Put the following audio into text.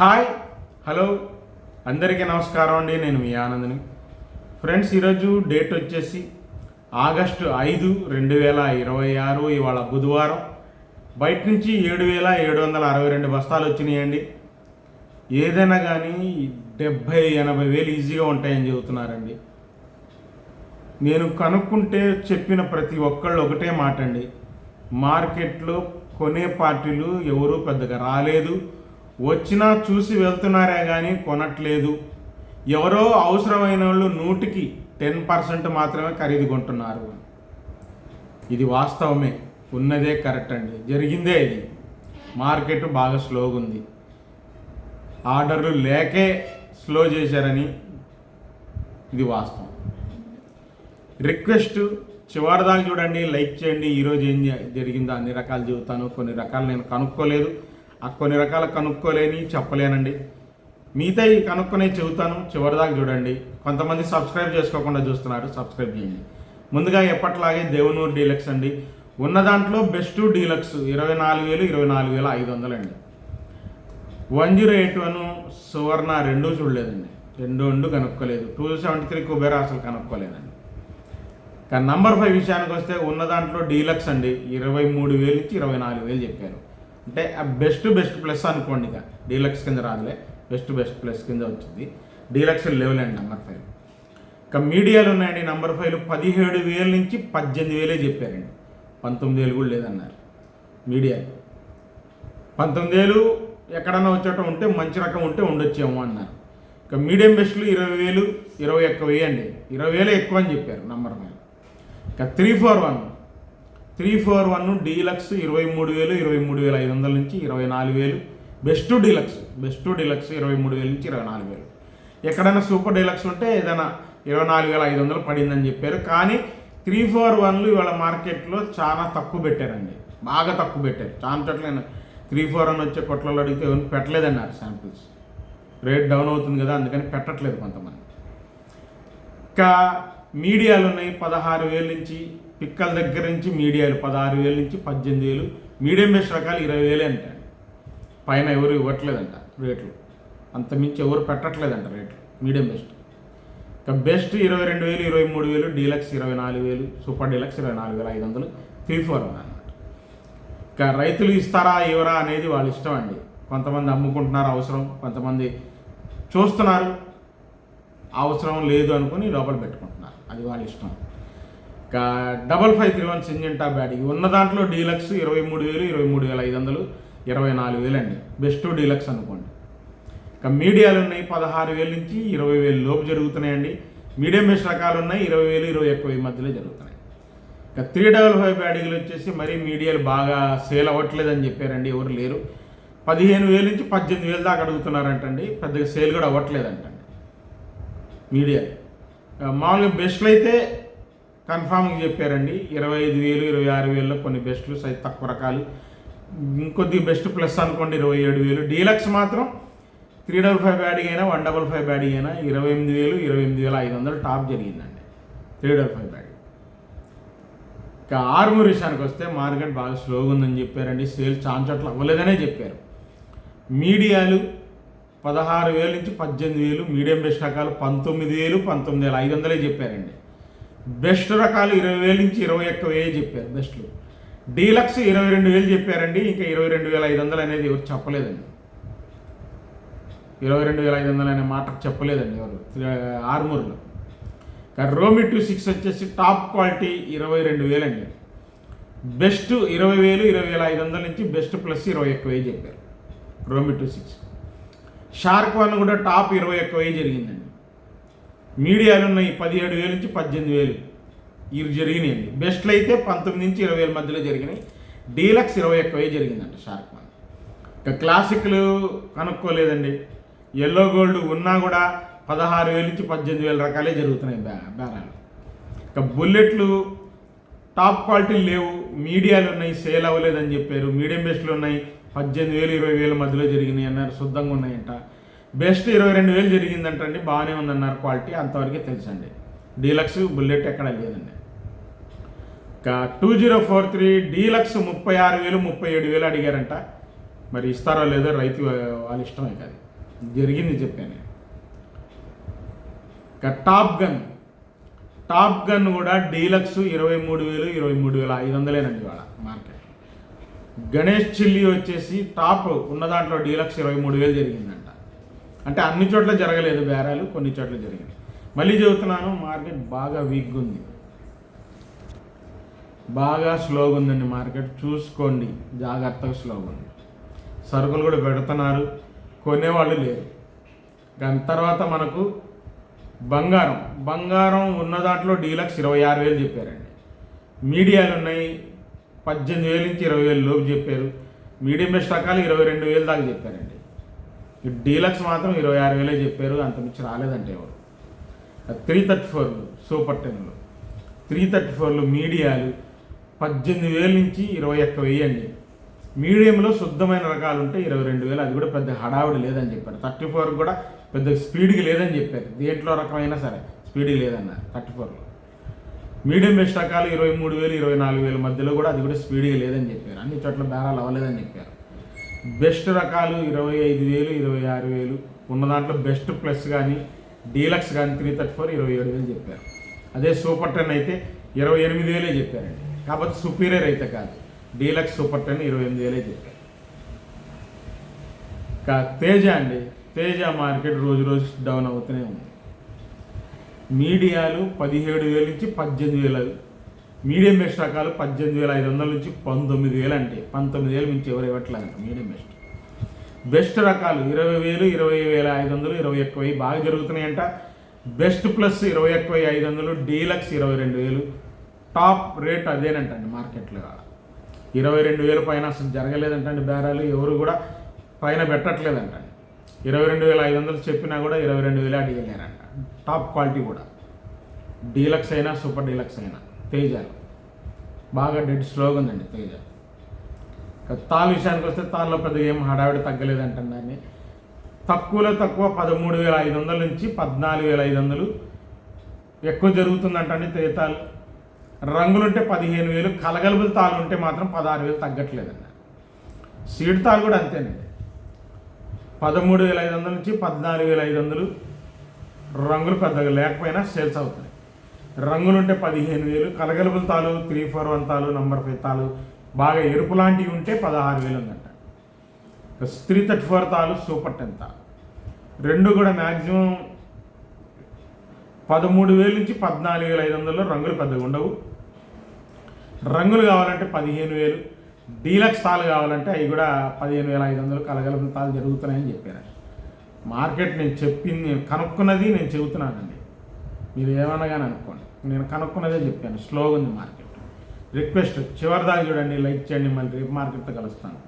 Hi hello అందరికీ నమస్కారం అండి. నేను మీ ఆనందని. ఫ్రెండ్స్, ఈరోజు డేట్ వచ్చేసి ఆగస్టు 5, 2026. ఇవాళ బుధవారం. బయట నుంచి 7,762 బస్తాలు వచ్చినాయండి. ఏదైనా కానీ 70-80 వేలు ఈజీగా ఉంటాయని చెబుతున్నారండి. నేను కనుక్కుంటే చెప్పిన ప్రతి ఒక్కళ్ళు ఒకటే మాట అండి, మార్కెట్లో కొనే పార్టీలు ఎవరూ పెద్దగా రాలేదు, వచ్చినా చూసి వెళ్తున్నారే కానీ కొనట్లేదు. ఎవరో అవసరమైన వాళ్ళు 100కి 10% మాత్రమే ఖరీదు కొంటున్నారు. ఇది వాస్తవమే, ఉన్నదే కరెక్ట్ అండి, జరిగిందే ఇది. మార్కెట్ బాగా స్లోగా ఉంది, ఆర్డర్లు లేకే స్లో చేశారని ఇది వాస్తవం. రిక్వెస్ట్, చివరిదాకా చూడండి, లైక్ చేయండి. ఈరోజు ఏం జరిగిందో అన్ని రకాలు చెబుతాను. కొన్ని రకాలు నేను కనుక్కోలేదు, కొన్ని రకాల కనుక్కోలేని చెప్పలేనండి. మిగతా ఈ కనుక్కునే చెబుతాను, చివరిదాకా చూడండి. కొంతమంది సబ్స్క్రైబ్ చేసుకోకుండా చూస్తున్నారు, సబ్స్క్రైబ్ చేయండి. ముందుగా ఎప్పట్లాగే దేవనూరు డీలక్స్ అండి. ఉన్న దాంట్లో బెస్ట్ డీలక్స్ 24,000, 24,500 అండి. 1081 సువర్ణ రెండూ చూడలేదండి, రెండు కనుక్కోలేదు. 273 కుబేరా అసలు కనుక్కోలేదండి. కానీ నంబర్ 5 విషయానికి వస్తే ఉన్న దాంట్లో డీలక్స్ అండి 23,000 నుంచి 24,000 చెప్పారు. అంటే బెస్ట్ ప్లస్ అనుకోండి, ఇక డీలక్స్ కింద రాదులే, బెస్ట్ ప్లస్ కింద వచ్చింది. డీలక్స్ లెవెల్ అండి నంబర్ 5. ఇక మీడియాలు ఉన్నాయండి. నంబర్ 5 17,000 నుంచి 18,000 చెప్పారండి. 19,000 కూడా లేదన్నారు మీడియాలు. 19,000 ఎక్కడన్నా వచ్చేట ఉంటే మంచి రకం ఉంటే ఉండొచ్చేమో అన్నారు. ఇక మీడియం బెస్ట్లు 20,000, 21,000 అండి. 20,000 ఎక్కువ అని చెప్పారు నంబర్ 5. ఇక 341 డీలక్స్ 23,000, 23,500 నుంచి 24,000. బెస్ట్ డీలక్స్ 23,000 నుంచి 24,000. ఎక్కడైనా సూపర్ డీలక్స్ ఉంటే ఏదైనా 24,500 పడిందని చెప్పారు. కానీ 341 ఇవాళ మార్కెట్లో చాలా తక్కువ పెట్టారండి, బాగా తక్కువ పెట్టారు. చాలా చోట్ల నేను 341 వచ్చే కొట్లలో అడిగితే ఎవరు పెట్టలేదన్నారు. శాంపిల్స్ రేట్ డౌన్ అవుతుంది కదా, అందుకని పెట్టట్లేదు కొంతమంది. ఇంకా మీడియాలు ఉన్నాయి 16,000 నుంచి, పిక్కల దగ్గర నుంచి మీడియాలు 16,000 నుంచి 18,000. మీడియం బెస్ట్ రకాలు 20,000 అంట. పైన ఎవరు ఇవ్వట్లేదంట రేట్లు, అంతమించి ఎవరు పెట్టట్లేదంట రేట్లు మీడియం బెస్ట్. ఇక బెస్ట్ 22,000, 23,000, డీలక్స్ 24,000, సూపర్ డీలక్స్ 24,500, 341 అన్నమాట. ఇక రైతులు ఇస్తారా ఇవ్వరా అనేది వాళ్ళ ఇష్టం అండి. కొంతమంది అమ్ముకుంటున్నారు అవసరం, కొంతమంది చూస్తున్నారు అవసరం లేదు అనుకుని లోపల పెట్టుకుంటున్నారు, అది వాళ్ళ ఇష్టం. ఇక 5531 సింజెంటా బ్యాడీ ఉన్న దాంట్లో డీలక్స్ 23,000, 23,500, 24,000 అండి. బెస్ట్ డీలక్స్ అనుకోండి. ఇక మీడియాలు ఉన్నాయి 16,000 నుంచి 20,000 లోపు జరుగుతున్నాయండి. మీడియం బెస్ట్ రకాలు ఉన్నాయి 20,000, 21,000 మధ్యలో జరుగుతున్నాయి. ఇక 355 బ్యాడీలు వచ్చేసి మరీ మీడియాలు బాగా సేల్ అవ్వట్లేదని చెప్పారండి, ఎవరు లేరు. 15,000 నుంచి 18,000 దాకా అడుగుతున్నారంటండి, పెద్దగా సేల్ కూడా అవ్వట్లేదంటండి మీడియా. మామూలుగా బెస్ట్లు అయితే కన్ఫామ్గా చెప్పారండి 25,000, 26,000లో కొన్ని బెస్ట్లు సైజ్ తక్కువ రకాలు. ఇంకొద్ది బెస్ట్ ప్లస్ అనుకోండి 27,000. డీలక్స్ మాత్రం 355 బ్యాడీ అయినా 155 బ్యాడీ అయినా 28,000, 28,500 టాప్ జరిగిందండి 355 బ్యాడీ. ఇక ఆర్మూర్ విషయానికి వస్తే మార్కెట్ బాగా స్లోగా ఉందని చెప్పారండి, సేల్ చాలా చోట్ల అవ్వలేదనే చెప్పారు. మీడియాలు 16,000 నుంచి 18,000, మీడియం బెస్ట్ రకాలు 19,000, 19,500 చెప్పారండి. బెస్ట్ రకాలు 20,000 నుంచి 21,000 చెప్పారు బెస్ట్లు. డీలక్స్ 22,000 చెప్పారండి. ఇంకా 22,500 అనేది ఎవరు చెప్పలేదండి, 22,500 అనే మాట చెప్పలేదండి ఎవరు ఆర్మూర్లో. కానీ రోమి 26 వచ్చేసి టాప్ క్వాలిటీ 22,000 అండి. బెస్ట్ 20,000, 20,500 నుంచి బెస్ట్ ప్లస్ 21,000 చెప్పారు రోమి 26. షార్క్ 1 కూడా టాప్ 21,000 జరిగిందండి. మీడియాలు ఉన్నాయి 17,000 నుంచి 18,000 ఇవి జరిగినాయండి. బెస్ట్లు అయితే 19 నుంచి 20,000 మధ్యలో జరిగినాయి. డీలక్స్ 21,000 జరిగిందంట షార్క్ 1. ఇక క్లాసిక్లు కనుక్కోలేదండి. ఎల్లో గోల్డ్ ఉన్నా కూడా 16,000 నుంచి 18,000 రకాలే జరుగుతున్నాయి బేరాలు. ఇక బుల్లెట్లు టాప్ క్వాలిటీలు లేవు, మీడియాలు ఉన్నాయి సేల్ అవ్వలేదని చెప్పారు. మీడియం బెస్ట్లు ఉన్నాయి 18,000, 20,000 మధ్యలో జరిగినాయి అన్నారు, శుద్ధంగా ఉన్నాయంట. బెస్ట్ 22,000 జరిగిందంటండి, బాగానే ఉందన్నారు క్వాలిటీ, అంతవరకే తెలుసండి. డీలక్స్ బుల్లెట్ ఎక్కడ లేదండి. ఇక 2043 డీలక్స్ 36,000, 37,000 అడిగారంట. మరి ఇస్తారో లేదో రైతు వాళ్ళ ఇష్టమే కాదు. జరిగింది చెప్పాను. ఇక టాప్ గన్ కూడా డీలక్స్ 23,000 23,500 ఇవాళ మార్కెట్. గణేష్ చిల్లీ వచ్చేసి టాప్ ఉన్న దాంట్లో డీలక్స్ 23,000 జరిగిందంట. అంటే అన్ని చోట్ల జరగలేదు బేరాలు, కొన్ని చోట్ల జరిగింది. మళ్ళీ చెబుతున్నాను, మార్కెట్ బాగా వీక్గా ఉంది, బాగా స్లోగా ఉందండి మార్కెట్. చూసుకోండి, జాగ్రత్తగా స్లోగా ఉంది. సరుకులు కూడా పెడుతున్నారు, కొనేవాళ్ళు లేరు. దాని తర్వాత మనకు బంగారం ఉన్న దాంట్లో డీలక్స్ 26,000 చెప్పారండి. మీడియాలు ఉన్నాయి 18,000 నుంచి 20,000 లోపు చెప్పారు. మీడియం బెస్ట్ రకాలు 22,000 దాకా చెప్పారండి. డీలక్స్ మాత్రం 26,000 చెప్పారు, అంతమించి రాలేదంటే ఎవరు. 334 సూపర్ 10లు 334 మీడియాలు 18,000 నుంచి 21,000 అండి. మీడియంలో శుద్ధమైన రకాలు ఉంటే 22,000, అది కూడా పెద్ద హడావుడి లేదని చెప్పారు. 34 కూడా పెద్ద స్పీడ్కి లేదని చెప్పారు. దేంట్లో రకమైనా సరే స్పీడ్కి లేదన్నారు 34లో. మీడియం బెస్ట్ రకాలు 23,000 24,000 మధ్యలో కూడా అది కూడా స్పీడ్గా లేదని చెప్పారు. అన్ని చోట్ల బేరాలు అవ్వలేదని చెప్పారు. బెస్ట్ రకాలు 25,000 26,000 ఉన్న దాంట్లో బెస్ట్ ప్లస్ కానీ డీలక్స్ కానీ 334 27,000 చెప్పారు. అదే సూపర్ 10 అయితే 28,000 చెప్పారండి. కాకపోతే సుపీరియర్ అయితే కాదు, డీలక్స్ సూపర్ 10 28,000 చెప్పారు. తేజ మార్కెట్ రోజు డౌన్ అవుతూనే ఉంది. మీడియాలు 17,000 నుంచి 18,000, మీడియం బెస్ట్ రకాలు 18,500 నుంచి 19,000 అంటే 19,000 నుంచి ఎవరు ఇవ్వట్లేదంట. మీడియం బెస్ట్ రకాలు 20,000 20,500 21,000 బాగా జరుగుతున్నాయంట. Best plus 21,500, deluxe 22,000. Top rate అదేనంటండి మార్కెట్లో. 22,000 పైన అసలు జరగలేదంటండి బేరాలు, ఎవరు కూడా పైన పెట్టట్లేదంటండి. 22,500 చెప్పినా కూడా 22,000 అడిగలేరంట. టాప్ క్వాలిటీ కూడా డీలక్స్ అయినా సూపర్ డీలక్స్ అయినా. తేజాలు బాగా డెడ్ స్లోగా ఉందండి తేజ. తాళ్ళ విషయానికి వస్తే తాళ్ళలో పెద్దగా ఏం హడావిడి తగ్గలేదంటండి. తక్కువలో తక్కువ 13,500 నుంచి 14,500 ఎక్కువ జరుగుతుందంటండి తేతాలు. రంగులుంటే 15,000, కలగలుపుల తాళ్ళు ఉంటే మాత్రం 16,000 తగ్గట్లేదండి. సీడ్ తాళ్ళు కూడా అంతేనండి, 13,500 నుంచి 14,500. రంగులు పెద్దగా లేకపోయినా సేల్స్ అవుతాయి. రంగులుంటే 15,000, కలగలుపుల తాలు 341 తాలు నంబర్ 5 తాలు బాగా ఎరుపు లాంటివి ఉంటే 16,000 ఉందంట. 334 తాలు సూపర్ 10 తాలు రెండు కూడా మ్యాక్సిమం 13,000 నుంచి 14,500. రంగులు పెద్దగా ఉండవు. రంగులు కావాలంటే 15,000. డీలక్స్ తాలు కావాలంటే అవి కూడా 15,500 కలగలుపుల తాలు జరుగుతున్నాయని చెప్పారు. మార్కెట్ నేను కనుక్కున్నది నేను చెబుతున్నానండి, మీరు ఏమన్నా కానీ అనుకోండి. నేను కనుక్కున్నదే చెప్పాను. స్లోగా ఉంది మార్కెట్. రిక్వెస్ట్ చివరి దాకా చూడండి, లైక్ చేయండి. మళ్ళీ రేపు మార్కెట్తో కలుస్తాను.